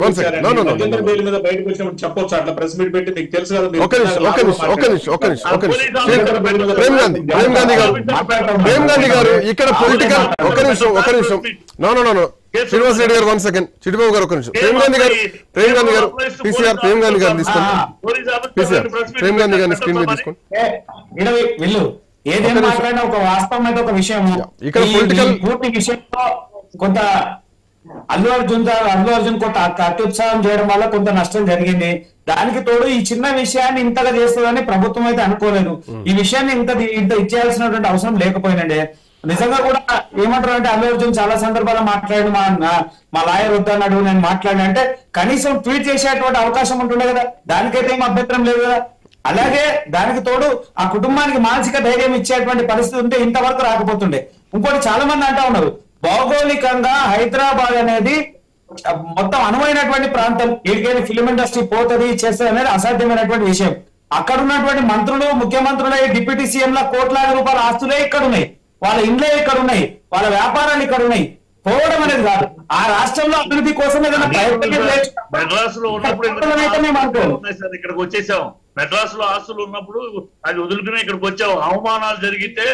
Bail మీద బయటకు వచ్చినప్పుడు చెప్పొచ్చు అట్లా ప్రెస్ మీట్ పెట్టి మీకు తెలుసు కదా. ప్రేమ్ గాంధీ గారు ఇక్కడ పొలిటికల్ ఒక నిమిషం శ్రీనివాస్ రెడ్డి గారు 1 సెకండ్, చిట్టిబాబు గారు 1 నిమిషం. ప్రేమ్ గాంధీ గారు పీసీఆర్ ప్రేమ్ గాంధీ గారు తీసుకోండి. పీసీఆర్ ప్రేమ్ గాంధీ గారిని స్క్రీన్ మీద తీసుకోండి. ఏదైనా మాట్లాడినా ఒక వాస్తవం అయితే ఒక విషయం, ఇక్కడ పొలిటికల్ పూర్తి విషయంలో కొంత అల్లు అర్జున్ కొంత అత్యుత్సాహం చేయడం వల్ల కొంత నష్టం జరిగింది. దానికి తోడు ఈ చిన్న విషయాన్ని ఇంతగా చేస్తుందని ప్రభుత్వం అయితే అనుకోలేదు. ఈ విషయాన్ని ఇంత ఇచ్చేయాల్సినటువంటి అవసరం లేకపోయినండి. నిజంగా కూడా ఏమంటారు అంటే అల్లు అర్జున్ చాలా సందర్భాల్లో మాట్లాడు, మా లాయర్ వద్దన్నాడు, నేను మాట్లాడినా అంటే కనీసం ట్వీట్ చేసేటువంటి అవకాశం ఉంటుండే కదా. దానికైతే ఏం అభ్యంతరం లేదు కదా. అలాగే దానికి తోడు ఆ కుటుంబానికి మానసిక ధైర్యం ఇచ్చేటువంటి పరిస్థితి ఉంటే ఇంతవరకు రాకపోతుండే. ఇంకోటి చాలా మంది అంటా ఉన్నారు, భౌగోళికంగా హైదరాబాద్ అనేది మొత్తం అనువైనటువంటి ప్రాంతం, ఇక్కడికి ఫిలిం ఇండస్ట్రీ పోతుంది చేస్తుంది అనేది అసాధ్యమైనటువంటి విషయం. అక్కడ ఉన్నటువంటి మంత్రులు, ముఖ్యమంత్రులు, డిప్యూటీ సీఎంల కోట్లాది రూపాయల ఆస్తులే ఇక్కడ ఉన్నాయి, వాళ్ళ ఇండ్లే ఇక్కడ ఉన్నాయి, వాళ్ళ వ్యాపారాలు ఇక్కడ ఉన్నాయి. పోవడం అనేది కాదు, ఆ రాష్ట్రంలో అభివృద్ధి కోసం ఏదైనా మెడ్రాస్ లో ఉన్నప్పుడు ఇక్కడికి వచ్చేసాం. మెడ్రాస్ లో ఆస్తులు ఉన్నప్పుడు అది వదులుకునే ఇక్కడికి వచ్చాం. అవమానాలు జరిగితే,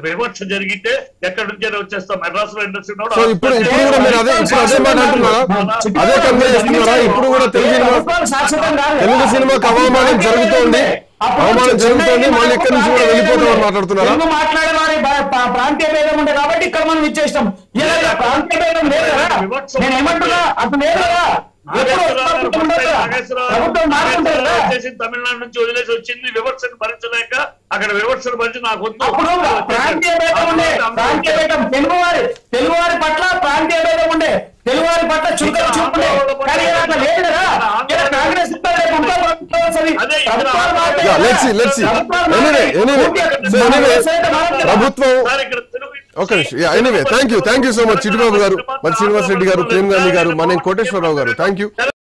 వివక్ష జరిగితే ఎక్కడి నుంచే వచ్చేస్తాం. మెడ్రాస్ లో ఇండస్ట్రీ తెలుగు సినిమాకి అవమానం జరుగుతోంది, మళ్ళీ ఎక్కడి నుంచి కూడా వెళ్ళిపోతామని మాట్లాడుతున్నారు. మాట్లాడే వారి ప్రాంతీయ భేదం ఉండే కాబట్టి ఇక్కడ మనం ఇచ్చేస్తాం. ప్రాంతీయ భేదం లేదు కదా, నేను ఏమంటున్నా అటు లేదు కదా. తమిళనాడు నుంచి వదిలేసి వచ్చింది, వివక్షను భరించలేక అక్కడ వివక్షను భరించి నాకు ప్రాంతీయ భేదం ఉండే, ప్రాంతీయ భేదం తెలుగువారి పట్ల ప్రాంతీయ భేదం ఉండే, తెలుగువారి పట్ల చురుకలు చూపుండే. కానీ లేదు కదా, కాంగ్రెస్ ప్రభుత్వం. Thank you so much Chittibabu గారు, మరి శ్రీనివాస్ రెడ్డి గారు, ప్రేమ్ గాంధీ గారు, మన కోటేశ్వరరావు గారు, థ్యాంక్ యూ.